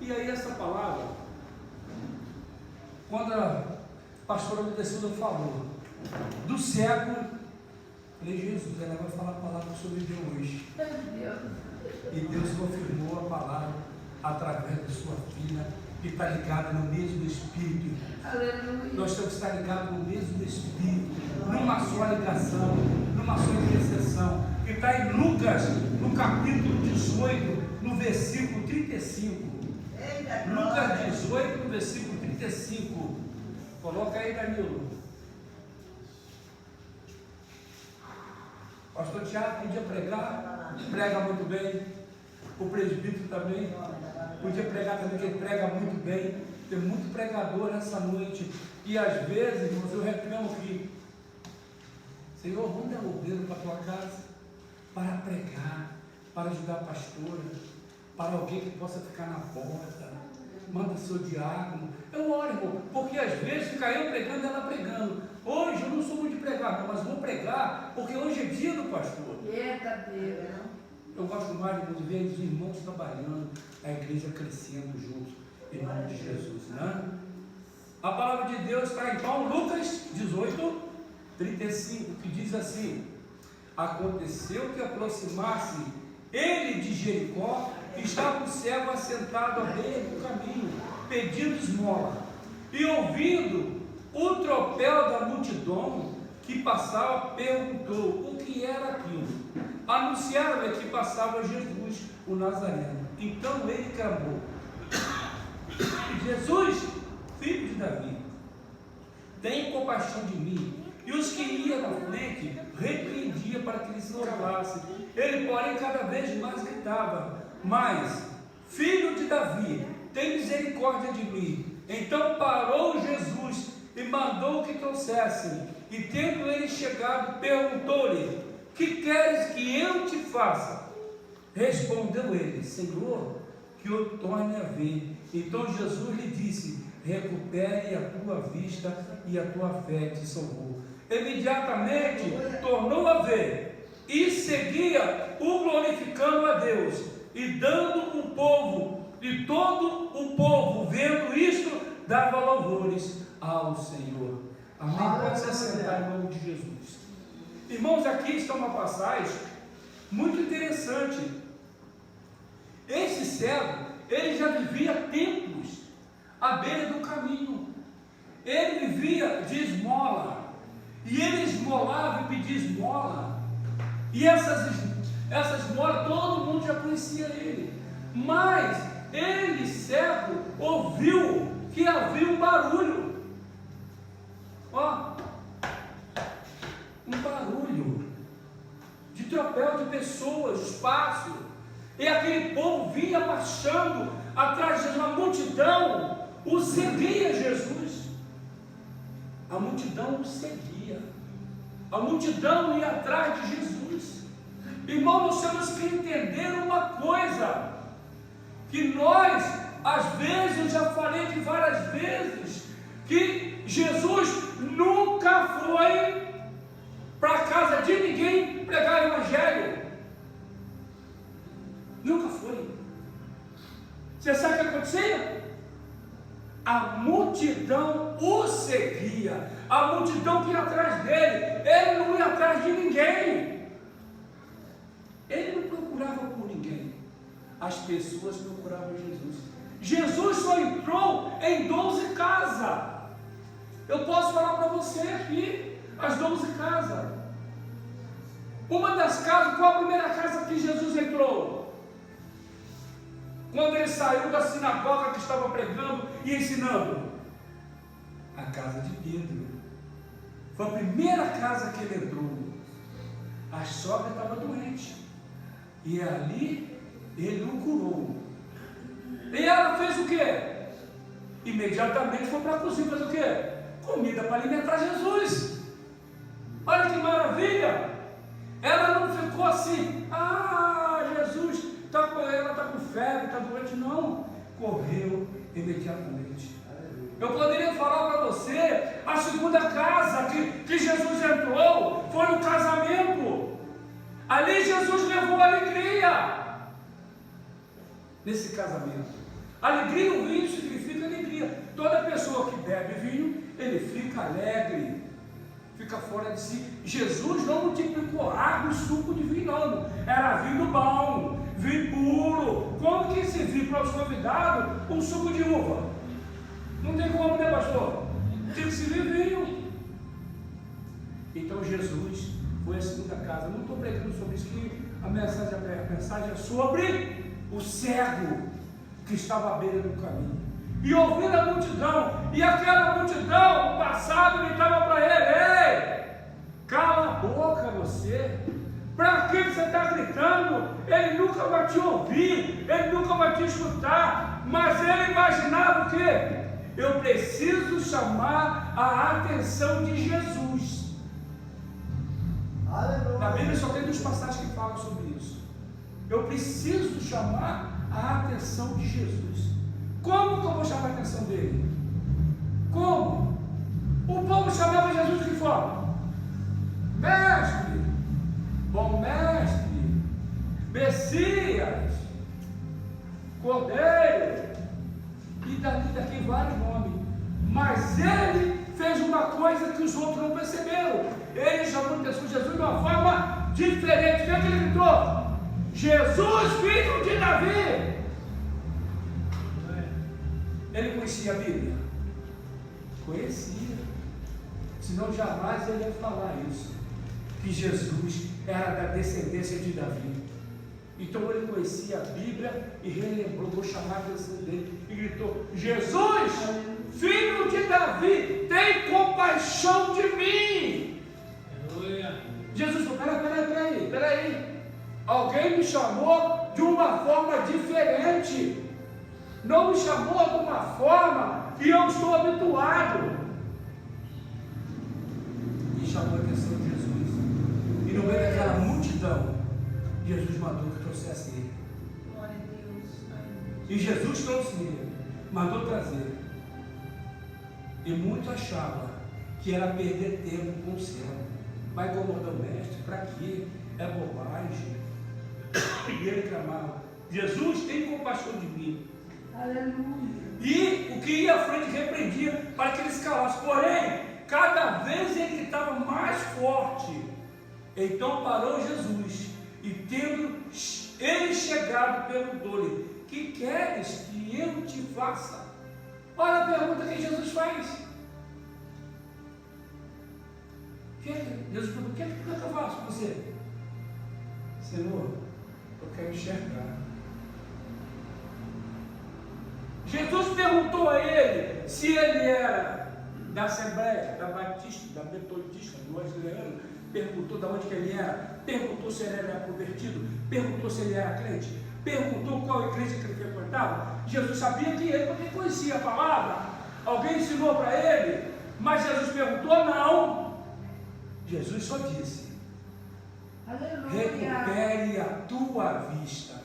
E aí essa palavra, quando a pastora Medecilda falou do cego, falei, Jesus, ela vai falar a palavra sobre Deus hoje. E Deus confirmou a palavra através da sua filha, que está ligada no mesmo Espírito. Aleluia. Nós temos que estar ligados no mesmo Espírito, numa só ligação, numa só intercessão, que está em Lucas, no capítulo 18, no versículo 35. Lucas 18, no versículo 35. Coloca aí, Danilo. Pastor Tiago podia pregar, prega muito bem. O presbítero também podia pregar também, porque ele prega muito bem. Tem muito pregador nessa noite. E às vezes, irmãos, eu reclamo que, Senhor, manda obreiro para a tua casa para pregar, para ajudar a pastora, para alguém que possa ficar na porta. Manda seu diácono. Eu oro, irmão, porque às vezes fica eu pregando e ela pregando. Hoje eu não sou muito de pregar, não, mas vou pregar, porque hoje é dia do pastor. Eita Deus. Eu gosto mais de ver os irmãos trabalhando, a igreja crescendo juntos, em nome de Jesus, né? A palavra de Deus está então, Lucas 18, 35, que diz assim: aconteceu que aproximasse ele de Jericó, que estava um cego assentado à beira do caminho, pedindo esmola, e ouvindo o tropel da multidão que passava, perguntou o que era aquilo. Anunciaram-lhe que passava Jesus, o Nazareno. Então ele clamou: Jesus, filho de Davi, tem compaixão de mim. E os que iam na frente repreendia para que ele se calasse. Ele, porém, cada vez mais gritava: mas, filho de Davi, tem misericórdia de mim. Então parou Jesus e mandou que trouxessem. E tendo ele chegado, perguntou-lhe: que queres que eu te faça? Respondeu ele: Senhor, que eu torne a ver. Então Jesus lhe disse: recupere a tua vista, e a tua fé te salvou. Imediatamente tornou a ver e seguia o glorificando a Deus, e dando o povo, e todo o povo vendo isto, dava louvores ao Senhor. Amém? Pode se assentar em nome de Jesus. Irmãos, aqui está uma passagem muito interessante. Esse cego, ele já vivia tempos à beira do caminho. Ele vivia de esmola, e ele esmolava e pedia esmola, e essas esmolas todo mundo já conhecia ele. Mas ele, cego, ouviu que havia um barulho. Ó, um barulho de tropel de pessoas, espaço, e aquele povo vinha marchando atrás de uma multidão, o seguia Jesus. A multidão o seguia, a multidão ia atrás de Jesus. Irmão, nós temos que entender uma coisa, que nós, às vezes, eu já falei de várias vezes, que Jesus nunca foi para a casa de ninguém pregar o evangelho. Nunca foi. Você sabe o que acontecia? A multidão o seguia, a multidão que ia atrás dele. Ele não ia atrás de ninguém, ele não procurava por ninguém, as pessoas procuravam Jesus. Jesus só entrou em 12 casas. Eu posso falar para você aqui as 12 casas. Uma das casas, qual a primeira casa que Jesus entrou? Quando ele saiu da sinagoga que estava pregando e ensinando? A casa de Pedro. Foi a primeira casa que ele entrou. A sogra estava doente, e ali ele o curou. E ela fez o quê? Imediatamente foi para a cozinha, fez o quê? Comida para alimentar Jesus. Olha que maravilha. Ela não ficou assim: Jesus, ela está com febre, está doente. Não, correu imediatamente. Eu poderia falar para você, a segunda casa que Jesus entrou foi no casamento. Ali Jesus levou alegria nesse casamento. Alegria, o vinho significa alegria. Toda pessoa que bebe vinho, ele fica alegre, fica fora de si. Jesus não multiplicou água e suco de vinho, não. Era vinho bom, vinho puro. Como que se viu para os convidados um suco de uva? Não tem como, né, pastor? Tem que se vir vinho. Então Jesus foi a segunda casa. Eu não estou pregando sobre isso, que a mensagem é sobre o cego que estava à beira do caminho. E ouvindo a multidão, e aquela multidão, o passado, gritava para ele: ei, cala a boca você, para que você está gritando? Ele nunca vai te ouvir, ele nunca vai te escutar. Mas ele imaginava o quê? Eu preciso chamar a atenção de Jesus. Aleluia. Na Bíblia só tem 2 passagens que falam sobre isso. Eu preciso chamar a atenção de Jesus. Como que eu vou chamar a atenção dele? Como? O povo chamava Jesus de que forma? Mestre, bom mestre, Messias, Cordeiro, e daqui vários nomes. Mas ele fez uma coisa que os outros não perceberam. Ele chamou a atenção de Jesus de uma forma diferente. O que é que ele gritou? Jesus, filho de Davi. Ele conhecia a Bíblia? Conhecia. Senão jamais ele ia falar isso, que Jesus era da descendência de Davi. Então ele conhecia a Bíblia e relembrou, vou chamar a atenção dele, e gritou: Jesus, filho de Davi, tem compaixão de mim. Aleluia. Jesus falou: peraí, alguém me chamou de uma forma diferente, não me chamou de uma forma que eu estou habituado. E chamou a atenção de Jesus, e no meio daquela multidão, Jesus mandou que trouxesse ele. Glória a Deus. E Jesus trouxe ele, mandou trazer. E muito achava que era perder tempo com o céu. Vai incomodar o mestre, para quê? É bobagem. E ele clamava: Jesus, tem compaixão de mim. Aleluia. E o que ia à frente repreendia para que eles calassem. Porém, cada vez ele estava mais forte. Então parou Jesus, e tendo ele chegado, perguntou-lhe: que queres que eu te faça? Olha a pergunta que Jesus faz. Jesus perguntou: o que é que eu faço com você? Senhor, eu quero enxergar. Jesus perguntou a ele se ele era da Assembleia, da Batista, da Metodista, do Wesleyano. Perguntou de onde que ele era, perguntou se ele era convertido, perguntou se ele era crente, perguntou qual igreja que ele frequentava. Jesus sabia que ele também conhecia a palavra, alguém ensinou para ele, mas Jesus perguntou: não. Jesus só disse: aleluia, recupere a tua vista.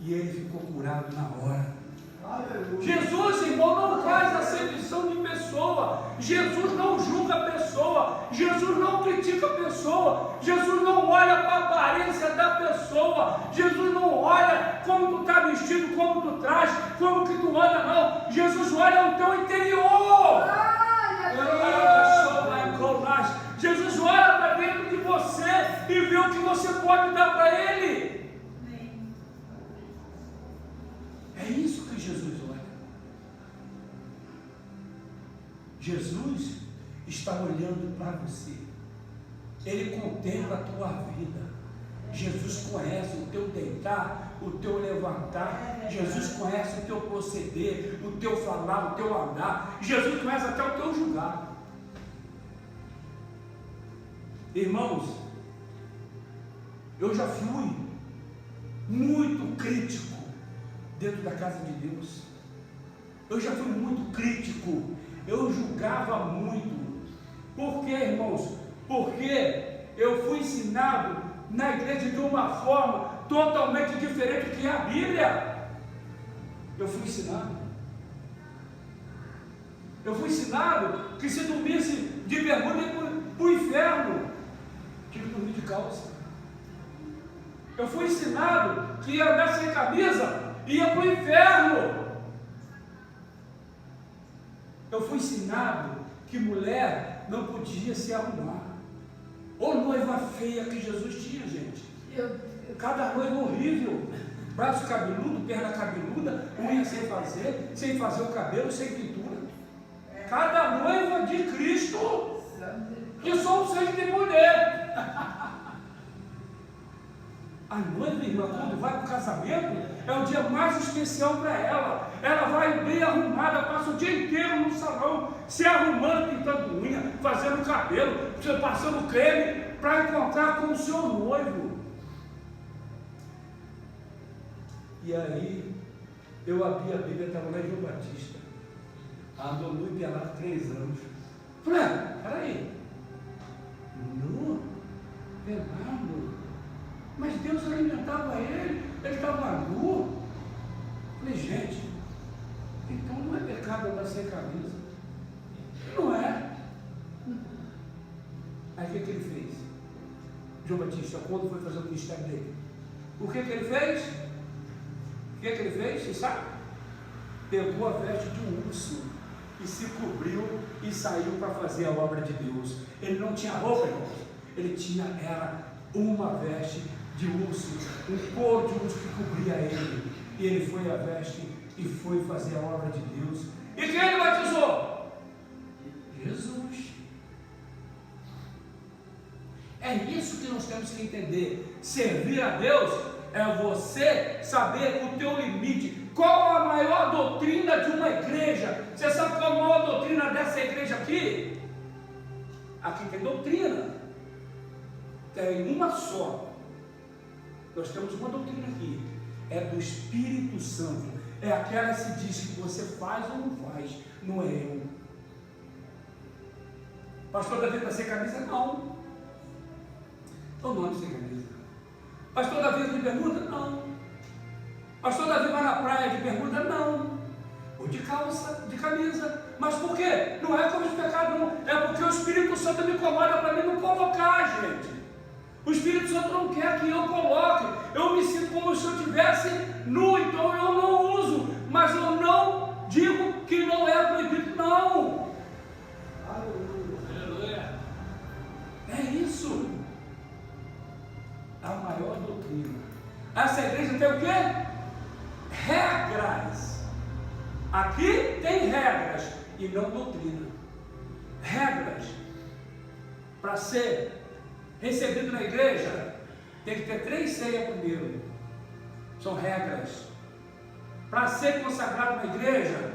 E ele ficou curado na hora. Aleluia. Jesus, irmão, não faz acepção de pessoa. Jesus não julga a pessoa. Jesus não critica a pessoa. Jesus não olha para a aparência da pessoa. Jesus não olha como tu está vestido, como tu traz, como que tu anda, não. Jesus olha o teu interior. Jesus olha para dentro de você e vê o que você pode dar para Ele. É isso que Jesus olha. Jesus está olhando para você. Ele contempla a tua vida. Jesus conhece o teu deitar, o teu levantar. Jesus conhece o teu proceder, o teu falar, o teu andar. Jesus conhece até o teu julgar. Irmãos, eu já fui muito crítico dentro da casa de Deus. Eu já fui muito crítico. Eu julgava muito. Por quê, irmãos? Porque eu fui ensinado na igreja de uma forma totalmente diferente do que é a Bíblia. Eu fui ensinado. Eu fui ensinado que se dormisse de bermuda ia para o inferno. Tive que dormir de calça. Eu fui ensinado que ia andar sem camisa ia para o inferno. eu fui ensinado que mulher não podia se arrumar. Ô noiva feia que Jesus tinha, gente. Cada noiva horrível. Braço cabeludo, perna cabeluda, unha sem fazer o cabelo, sem pintura. Cada noiva de Cristo, que só o Senhor tem poder. A noiva, irmã, quando vai para o casamento, é o dia mais especial para ela. Ela vai bem arrumada, passa o dia inteiro no salão, se arrumando, pintando unha, fazendo cabelo, passando creme, para encontrar com o seu noivo. E aí, eu abri a Bíblia, estava lá em João Batista. Andou nu e pelado 3 anos. Falei, peraí. Nu? Pelado? Mas Deus alimentava ele estava nu. Falei, gente, então não é pecado andar sem camisa. Não é. Aí o que ele fez? João Batista, quando foi fazer o ministério dele, o que ele fez? O que ele fez? Você sabe? Pegou a veste de um urso e se cobriu e saiu para fazer a obra de Deus. Ele não tinha roupa, irmãos. Ele era uma veste de urso, um couro de urso que cobria ele. E ele foi a veste e foi fazer a obra de Deus. E quem ele batizou? Jesus. É isso que nós temos que entender. Servir a Deus é você saber o teu limite. Qual a maior doutrina de uma igreja? Você sabe qual a maior doutrina dessa igreja aqui? Aqui tem doutrina. Tem uma só. Nós temos uma doutrina aqui. É do Espírito Santo. É aquela que se diz que você faz ou não faz. Não é eu. Pastor Davi está sem camisa? Não. Ou não sem camisa? Pastor Davi de bermuda? Não. Pastor Davi vai na praia de bermuda? Não. Ou de calça, de camisa. Mas por quê? Não é como de pecado, não. É porque o Espírito Santo me incomoda para mim não colocar, gente. O Espírito Santo não quer que eu coloque. Eu me sinto como se eu estivesse nu, então eu não uso. Mas eu não digo que não é proibido, não. Aleluia. É isso. A maior doutrina. Essa igreja tem o quê? Regras. Aqui tem regras e não doutrina. Regras. Para ser recebido na igreja, tem que ter 3 ceias primeiro. São regras. Para ser consagrado na igreja,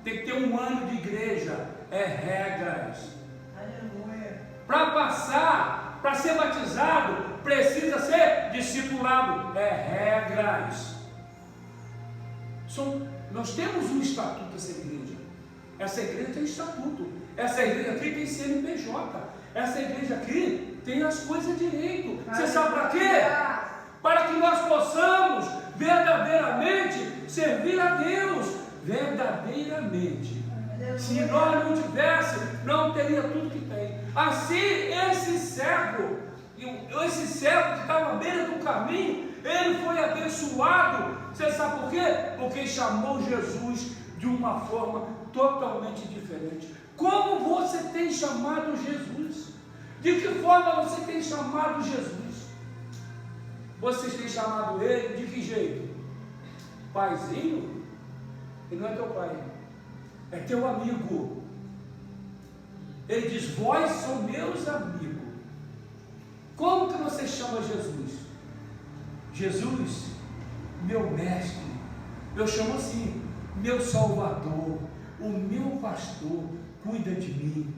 tem que ter 1 ano de igreja. É regras. Aleluia. Para passar, para ser batizado, precisa ser discipulado. É regras. Nós temos um estatuto dessa igreja. Essa igreja tem estatuto. Essa igreja aqui tem CNPJ. Essa igreja aqui tem as coisas direito. Você sabe para quê? Para que nós possamos verdadeiramente servir a Deus. Verdadeiramente. Se nós não tivéssemos, não teria tudo que tem. Assim, esse cego que estava à beira do caminho, ele foi abençoado. Você sabe por quê? Porque chamou Jesus de uma forma totalmente diferente. Como você tem chamado Jesus? De que forma você tem chamado Jesus? Vocês têm chamado ele de que jeito? Paizinho? Ele não é teu pai, é teu amigo. Ele diz, vós são meus amigos. Como que você chama Jesus? Jesus, meu mestre. Eu chamo assim, meu salvador, o meu pastor, cuida de mim.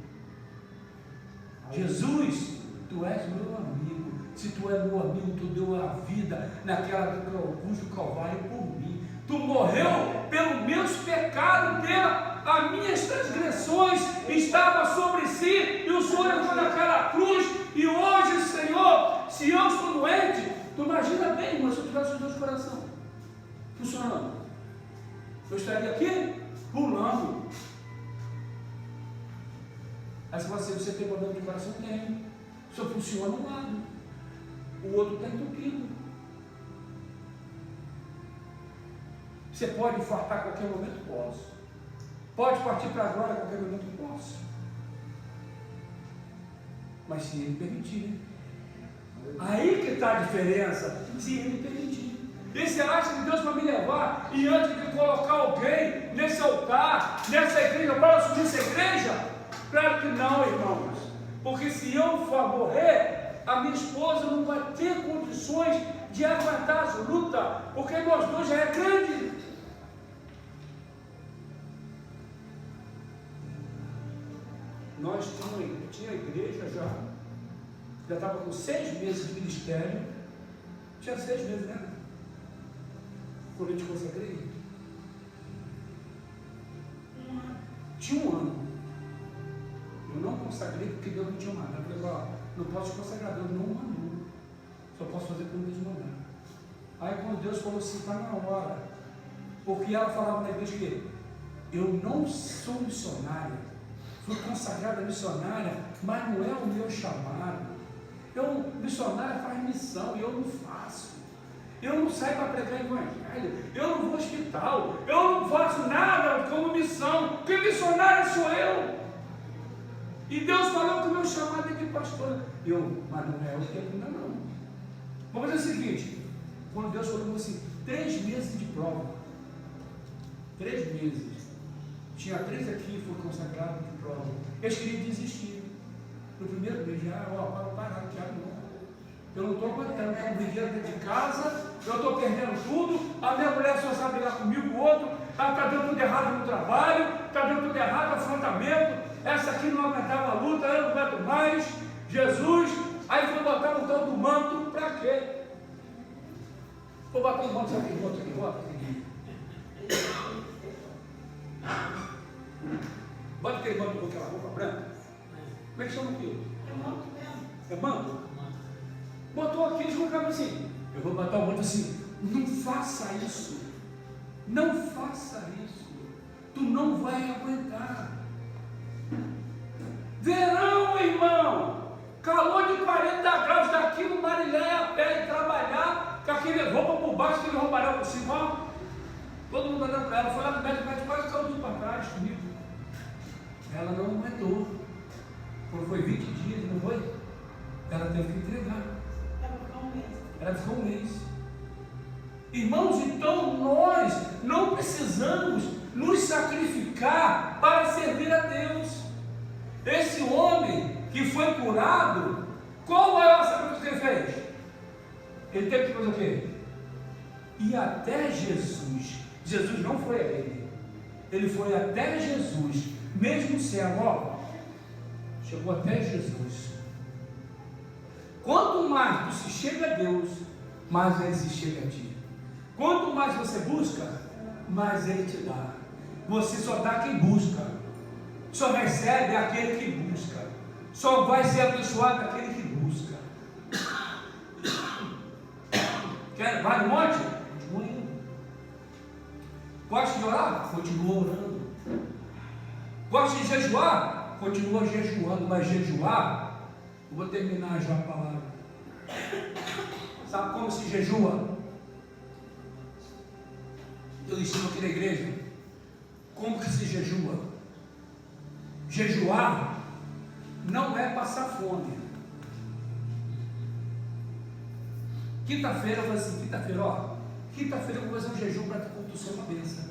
Jesus, tu és meu amigo. Se tu és meu amigo, tu deu a vida naquela cruz do Calvário por mim. Tu morreu pelos meus pecados, pelas minhas transgressões, estava sobre si, e o Senhor levou naquela cruz. E hoje, Senhor, se eu estou doente, tu imagina bem, mas se eu tivesse os 2 corações funcionando, eu estaria aqui pulando. Aí você tem problema de coração? Tem. Só funciona um lado, o outro está entupido. Você pode infartar a qualquer momento? Pode partir para a glória a qualquer momento que posso. Mas se Ele permitir, né? Aí que está a diferença, se Ele permitir. E você acha que Deus vai me levar e antes de colocar alguém nesse altar, nessa igreja, para assumir essa igreja? Claro que não, irmãos. Porque se eu for morrer, a minha esposa não vai ter condições de aguentar as lutas, porque nós dois já é grande. Nós tinha igreja já estava com 6 meses de ministério. Tinha 6 meses, né? Quando eu te consagrei? Tinha 1 ano. Eu não consagrei porque Deus não tinha mandado. Eu falei, não posso te consagrar, Deus não mandou. Só posso fazer quando Deus mandar. Aí quando Deus falou assim, está na hora. Porque ela falava na igreja que eu não sou missionária. Fui consagrada missionária, mas não é o meu chamado. Missionária faz missão e eu não faço. Eu não saio para pregar evangelho, eu não vou ao hospital, eu não faço nada como missão, porque missionária sou eu. E Deus falou que o meu chamado é de pastor. Mas não é o tempo ainda não. Vamos fazer o seguinte, quando Deus falou assim, 3 meses de prova, 3 meses, tinha 3 aqui, foi consagrado de prova, eles queriam desistir. No primeiro mês, parar, eu não estou aguentando, estou brigando dentro de casa, eu estou perdendo tudo, a minha mulher só sabe brigar comigo, o outro, ela está dando tudo errado no trabalho, está dando tudo errado no afrontamento, essa aqui não aguentava a luta, eu não aguento mais, Jesus, aí foi botar o tal do manto, para quê? Vou botar um manto aqui, bota aqui. Bota aquele manto com aquela roupa branca. Como é que chama aquilo? É manto mesmo. É manto? Botou aqui, eles colocavam assim. Eu vou botar o manto assim. Não faça isso. Não faça isso. Tu não vai aguentar. Verão, irmão. Calor de 40 graus daqui no Marilé a pé e trabalhar com aquele roupa por baixo, aquele roubarão por cima. Todo mundo olhando para ela. Foi lá no médico quase caiu tudo para trás comigo. Ela não aguentou. Quando foi 20 dias, não foi? Ela teve que entregar. Ela ficou um mês. Irmãos, então nós não precisamos nos sacrificar para servir a Deus. Esse homem que foi curado, qual o maior sacrifício que ele fez? Ele teve que fazer o quê? Ir até Jesus. Jesus não foi a ele. Ele foi até Jesus, mesmo cego, chegou até Jesus. Quanto mais tu se chega a Deus, mais Ele se chega a ti. Quanto mais você busca, mais Ele te dá. Você só dá quem busca. Só recebe aquele que busca. Só vai ser abençoado aquele que busca. Vai no monte? Continua indo. Gosta de orar? Continua orando. Gosta de jejuar? Continua jejuando, mas jejuar, eu vou terminar já a palavra. Sabe como se jejua? Eu ensino aqui na igreja. Como que se jejua? Jejuar não é passar fome. Quinta-feira eu vou assim, quinta-feira eu vou fazer um jejum para tu ser uma bênção.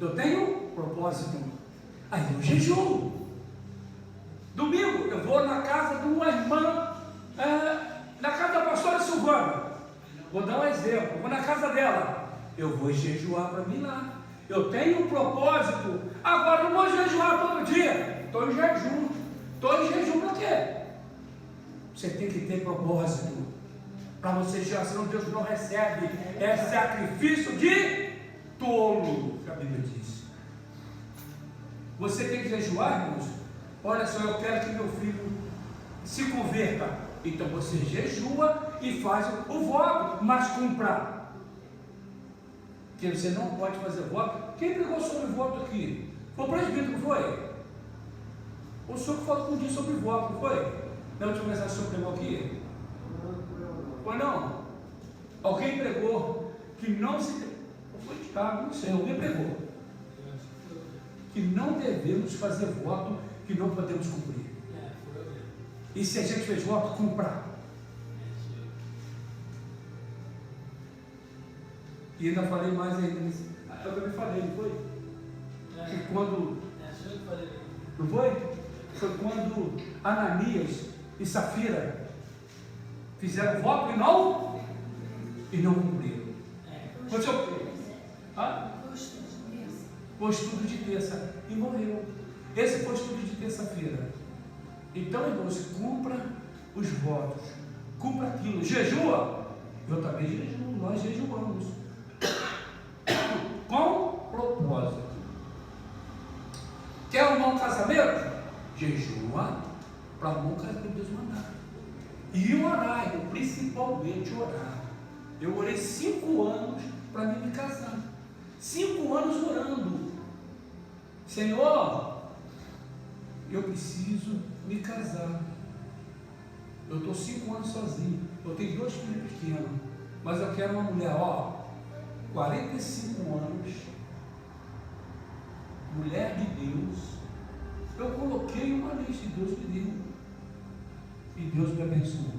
Eu tenho propósito. Aí eu jejuo. Domingo eu vou na casa de uma irmã, na casa da pastora Silvana. Vou dar um exemplo, vou na casa dela. Eu vou jejuar para mim lá. Eu tenho um propósito. Agora não vou jejuar todo dia. Estou em jejum. Estou em jejum para quê? Você tem que ter propósito. Para você jejuar, senão Deus não recebe. É sacrifício de tolo, que a Bíblia diz. Você tem que jejuar, irmãos. Olha só, eu quero que meu filho se converta. Então você jejua e faz o voto, mas cumpra. Porque você não pode fazer voto. Quem pregou sobre voto aqui? Foi o presbítero, não foi? O senhor que falou um dia sobre voto, não foi? Na última mensagem que o senhor pregou aqui? Foi não? Alguém pregou que não se... Ou foi Thiago, não sei, alguém pregou. que não devemos fazer voto que não podemos cumprir. E se a gente fez voto, cumpra. E ainda falei mais ainda nisso. Eu também falei, não foi? Que quando. Não foi? Foi quando Ananias e Safira fizeram voto e não cumpriram. Foi estudo de terça e morreu. Esse foi estudo de terça-feira. Então, irmãos, cumpra os votos, cumpra aquilo, jejua. Eu também jejuo, nós jejuamos com propósito. Quer arrumar um casamento? Jejua para arrumar um casamento, Deus mandar. E orar, principalmente orar. Eu orei 5 anos para mim me casar. 5 anos orando. Senhor, eu preciso me casar. Eu estou 5 anos sozinho. Eu tenho 2 filhos pequenos. Mas eu quero uma mulher, 45 anos, mulher de Deus. Eu coloquei uma lista e Deus me deu. E Deus me abençoou.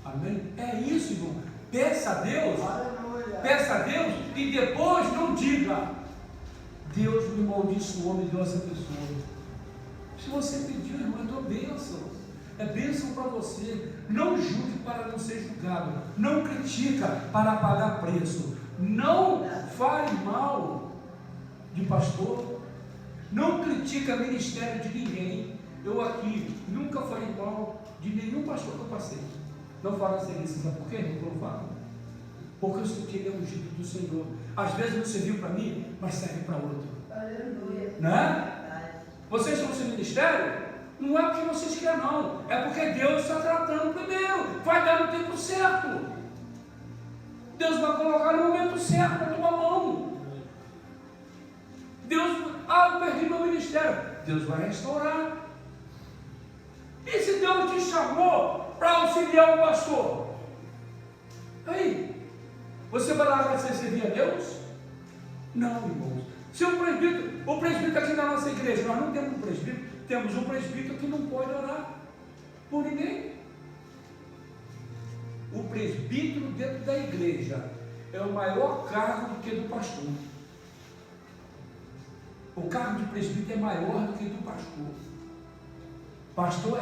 Amém? É isso, irmão. Peça a Deus. Aleluia. Peça a Deus e depois não diga: Deus me amaldiçoou, me deu essa pessoa. Se você pediu, irmão, eu dou bênção. É bênção para você. Não julgue para não ser julgado. Não critica para pagar preço. Não fale mal de pastor. Não critica ministério de ninguém. Eu aqui nunca falei mal de nenhum pastor que eu passei. Não falo assim, sabe por quê? Não falo. Porque eu sei que ele é ungido do Senhor. Às vezes não serviu para mim, mas serve para outro. Aleluia. Né? Vocês estão sem ministério? Não é porque vocês querem, não. É porque Deus está tratando primeiro. Vai dar no tempo certo. Deus vai colocar no momento certo na tua mão. Deus, eu perdi meu ministério. Deus vai restaurar. E se Deus te chamou para auxiliar o pastor? Aí, você vai largar de servir a Deus? Não, irmãos. Se o presbítero aqui na nossa igreja, nós não temos um presbítero, temos um presbítero que não pode orar por ninguém. O presbítero dentro da igreja é o maior cargo do que do pastor. O cargo de presbítero é maior do que do pastor. Pastor é